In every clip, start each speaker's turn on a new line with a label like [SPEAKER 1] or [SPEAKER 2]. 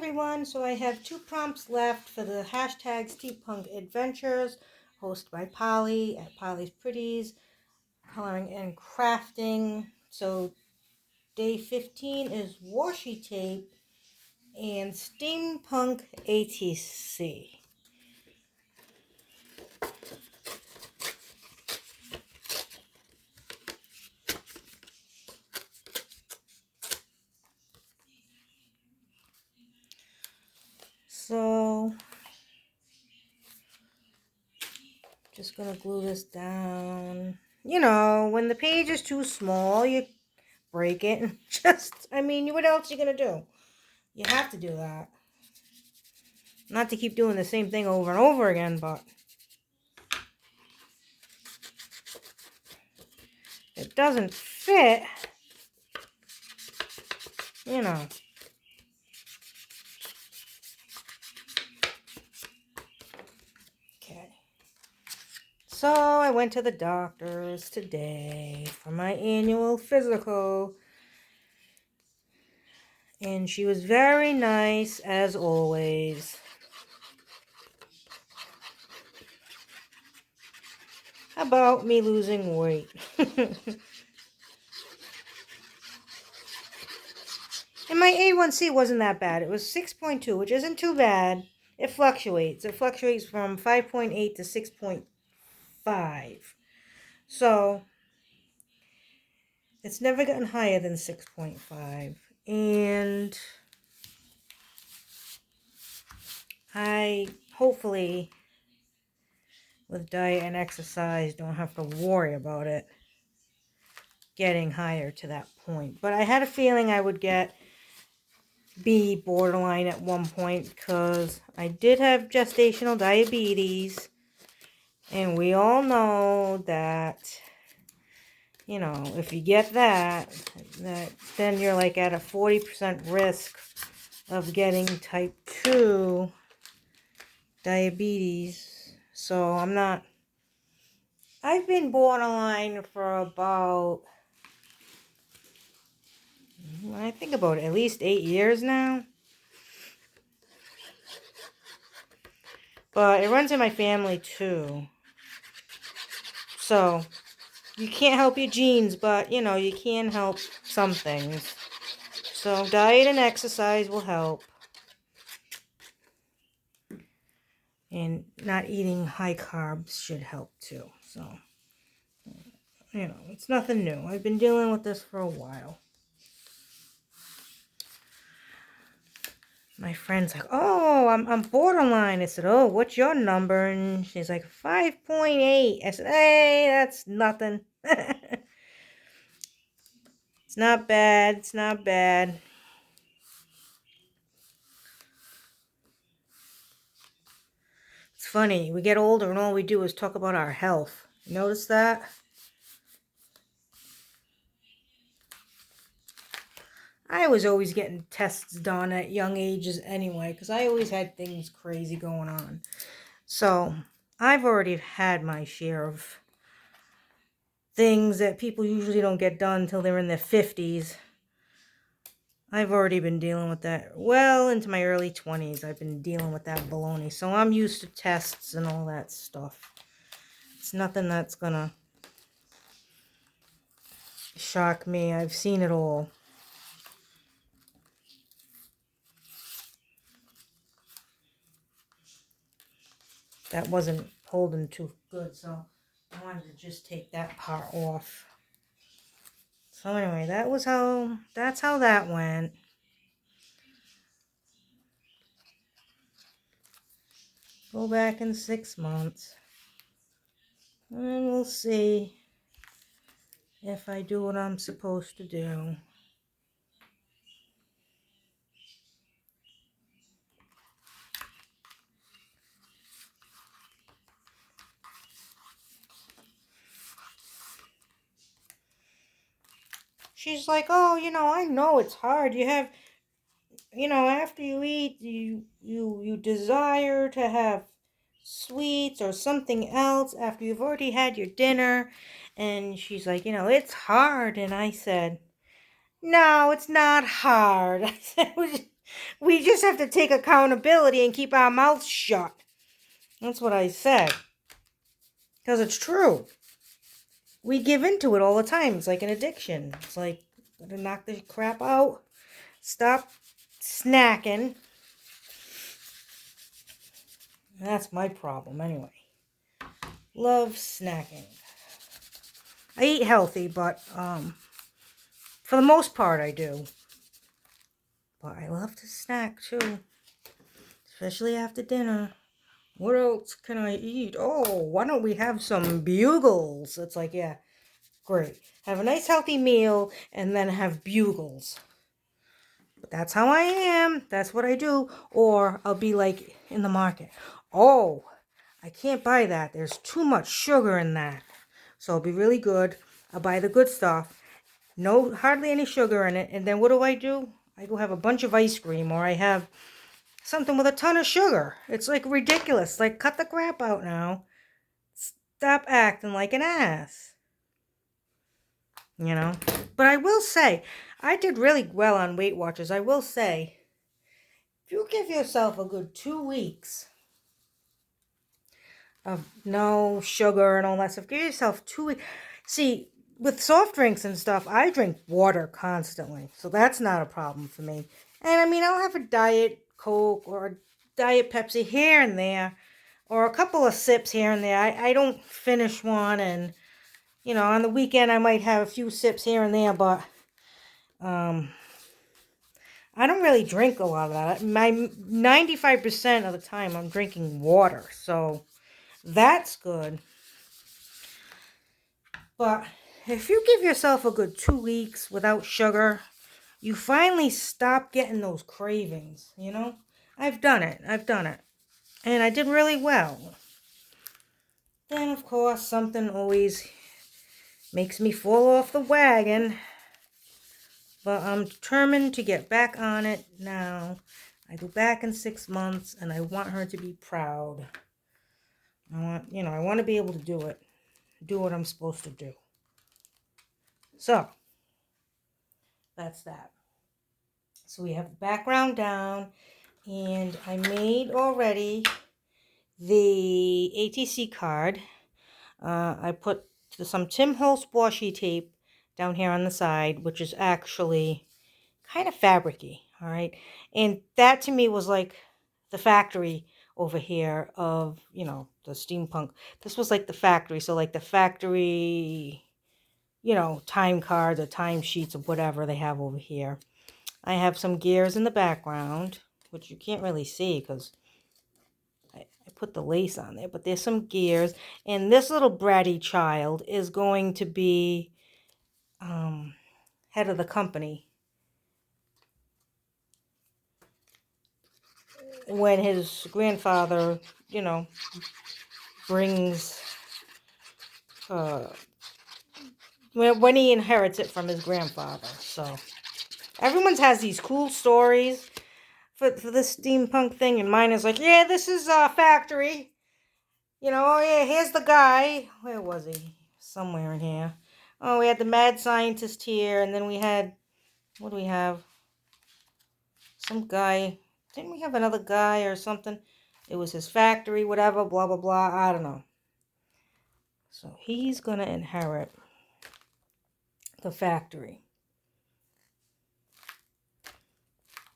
[SPEAKER 1] everyone, so I have 2 prompts left for the hashtag Steampunk Adventures, hosted by Polly at Polly's Pretties, coloring and crafting. So day 15 is washi tape and Steampunk ATC. So, just gonna glue this down. You know, when the page is too small, you break it and what else are you gonna do? You have to do that. Not to keep doing the same thing over and over again, but it doesn't fit, you know. Okay. So I went to the doctor's today for my annual physical. And she was very nice as always. About me losing weight. And my A1C wasn't that bad. It was 6.2, which isn't too bad. It fluctuates. It fluctuates from 5.8 to 6.5. So, it's never gotten higher than 6.5. And I hopefully, with diet and exercise, don't have to worry about it getting higher to that point. But I had a feeling I would be borderline at one point because I did have gestational diabetes. And we all know that, you know, if you get that then you're like at a 40% risk of getting type 2 diabetes. So I've been borderline for about, when I think about it, at least 8 years now. But it runs in my family too. So, you can't help your genes, but, you know, you can help some things. So, diet and exercise will help. And not eating high carbs should help too. So, you know, it's nothing new. I've been dealing with this for a while. My friend's like, oh, I'm borderline. I said, oh, what's your number? And she's like, 5.8. I said, hey, that's nothing. It's not bad. It's not bad. It's funny. We get older and all we do is talk about our health. Notice that? I was always getting tests done at young ages anyway, because I always had things crazy going on. So, I've already had my share of things that people usually don't get done until they're in their 50s. I've already been dealing with that well into my early 20s. I've been dealing with that baloney. So, I'm used to tests and all that stuff. It's nothing that's gonna shock me. I've seen it all. That wasn't holding too good, so I wanted to just take that part off. So anyway, that's how that went. Go back in 6 months. And we'll see if I do what I'm supposed to do. She's like, oh, you know, I know it's hard. You have, you know, after you eat, you desire to have sweets or something else after you've already had your dinner. And she's like, you know, it's hard. And I said, No, it's not hard. We just have to take accountability and keep our mouths shut. That's what I said. Because it's true. We give into it all the time. It's like an addiction. It's like, gotta knock the crap out. Stop snacking. That's my problem anyway. Love snacking. I eat healthy, but for the most part I do. But I love to snack too. Especially after dinner. What else can I eat? Oh, why don't we have some bugles? It's like, yeah, great. Have a nice healthy meal and then have bugles. But that's how I am. That's what I do. Or I'll be like in the market. Oh, I can't buy that. There's too much sugar in that. So it'll be really good. I'll buy the good stuff. No, hardly any sugar in it. And then what do? I go have a bunch of ice cream, or I have something with a ton of sugar. It's like ridiculous. Like, cut the crap out now. Stop acting like an ass. You know? But I will say, I did really well on Weight Watchers. I will say, if you give yourself a good 2 weeks of no sugar and all that stuff, give yourself 2 weeks. See, with soft drinks and stuff, I drink water constantly. So that's not a problem for me. And I mean, I'll have a Diet Coke or a Diet Pepsi here and there, or a couple of sips here and there. I don't finish one, and on the weekend I might have a few sips here and there, but I don't really drink a lot of that. My 95% of the time I'm drinking water, so that's good. But if you give yourself a good 2 weeks without sugar, you finally stop getting those cravings, I've done it. And I did really well. Then, of course, something always makes me fall off the wagon. But I'm determined to get back on it now. I go back in 6 months, and I want her to be proud. I want to be able to do it. Do what I'm supposed to do. So, that's that. So we have the background down, and I made already the ATC card. I put some Tim Holtz washi tape down here on the side, which is actually kind of fabricy, all right? And that to me was like the factory over here of, the steampunk. This was like the factory. So like the factory, time cards or time sheets or whatever they have over here. I have some gears in the background, which you can't really see because I put the lace on there, but there's some gears. And this little bratty child is going to be head of the company when his grandfather, brings, when he inherits it from his grandfather. So everyone's has these cool stories for this steampunk thing, and mine is like, yeah, this is a factory. Oh yeah, here's the guy. Where was he? Somewhere in here. Oh, we had the mad scientist here, and then we had, what do we have? Some guy. Didn't we have another guy or something? It was his factory, whatever, blah, blah, blah. I don't know. So he's going to inherit the factory.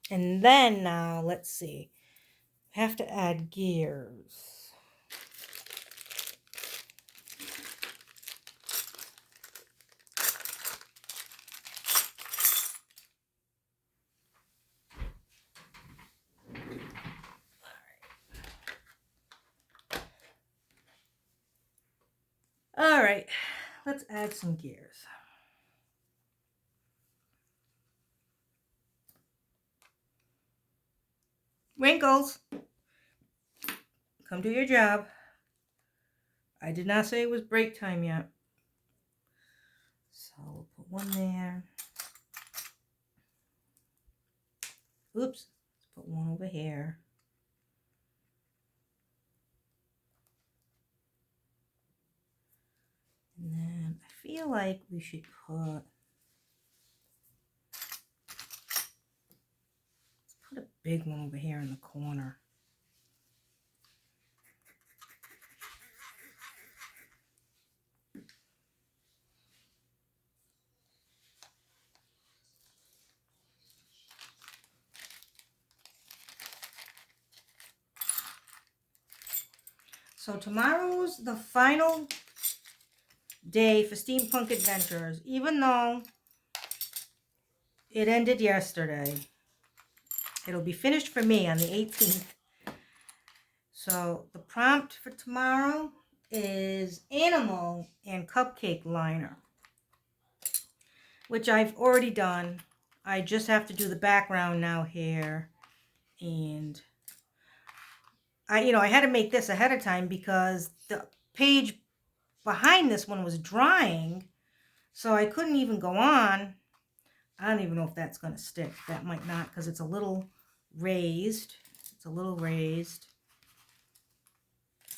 [SPEAKER 1] And then now, let's see. I have to add gears. All right, let's add some gears. Wrinkles, come do your job. I did not say it was break time yet. So we'll put one there. Oops, let's put one over here. And then I feel like we should put Put a big one over here in the corner. So tomorrow's the final day for Steampunk Adventures, even though it ended yesterday. It'll be finished for me on the 18th. So the prompt for tomorrow is animal and cupcake liner, which I've already done. I just have to do the background now here. And I had to make this ahead of time because the page behind this one was drying. So I couldn't even go on. I don't even know if that's going to stick. That might not, because it's a little raised. It's a little raised.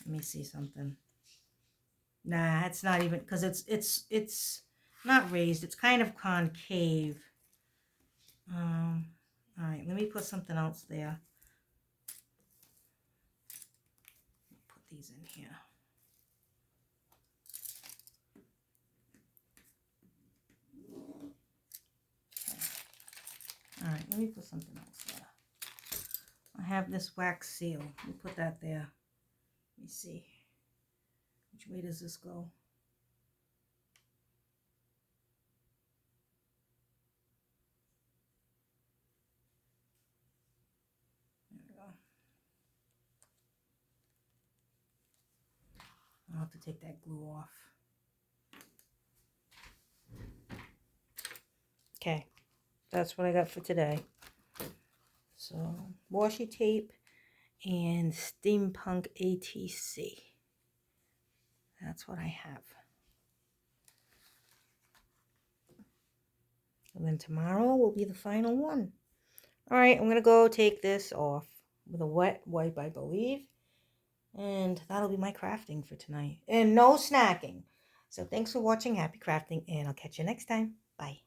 [SPEAKER 1] Let me see something. Nah, it's not even, because it's not raised. It's kind of concave. All right, let me put something else there. Put these in here. All right, let me put something else there. I have this wax seal. Let me put that there. Let me see. Which way does this go? There we go. I'll have to take that glue off. Okay, that's what I got for today. So, washi tape and Steampunk ATC. That's what I have. And then tomorrow will be the final one. All right, I'm going to go take this off with a wet wipe, I believe. And that'll be my crafting for tonight. And no snacking. So thanks for watching. Happy crafting. And I'll catch you next time. Bye.